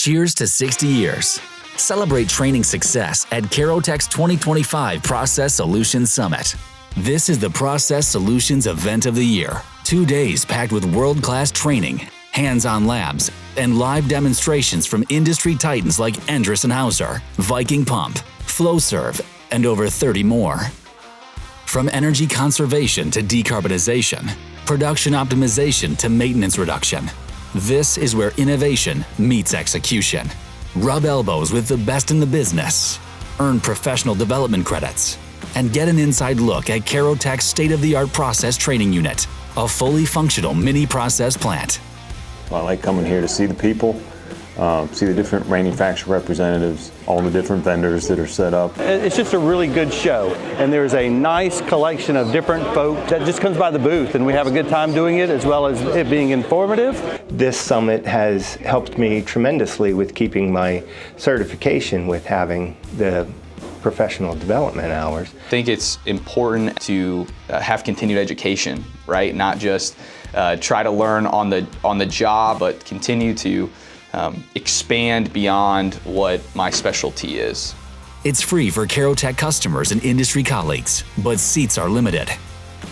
Cheers to 60 years. Celebrate training success at Carotek's 2025 Process Solutions Summit. This is the Process Solutions event of the year. 2 days packed with world-class training, hands-on labs, and live demonstrations from industry titans like Endress & Hauser, Viking Pump, Flowserve, and over 30 more. From energy conservation to decarbonization, production optimization to maintenance reduction, this is where innovation meets execution. Rub elbows with the best in the business, earn professional development credits, and get an inside look at Carotek's state-of-the-art process training unit, a fully functional mini process plant. I like coming here to see the people, see the different manufacturer representatives, all the different vendors that are set up. It's just a really good show, and there's a nice collection of different folk that just comes by the booth, and we have a good time doing it, as well as it being informative. This summit has helped me tremendously with keeping my certification with having the professional development hours. I think it's important to have continued education, right? Not just try to learn on the job, but continue to expand beyond what my specialty is. It's free for Carotek customers and industry colleagues, but seats are limited.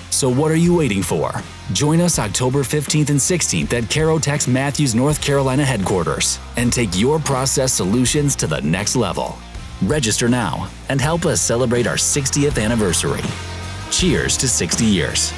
So what are you waiting for? Join us October 15th and 16th at Carotek's Matthews, North Carolina headquarters and take your process solutions to the next level. Register now and help us celebrate our 60th anniversary. Cheers to 60 years.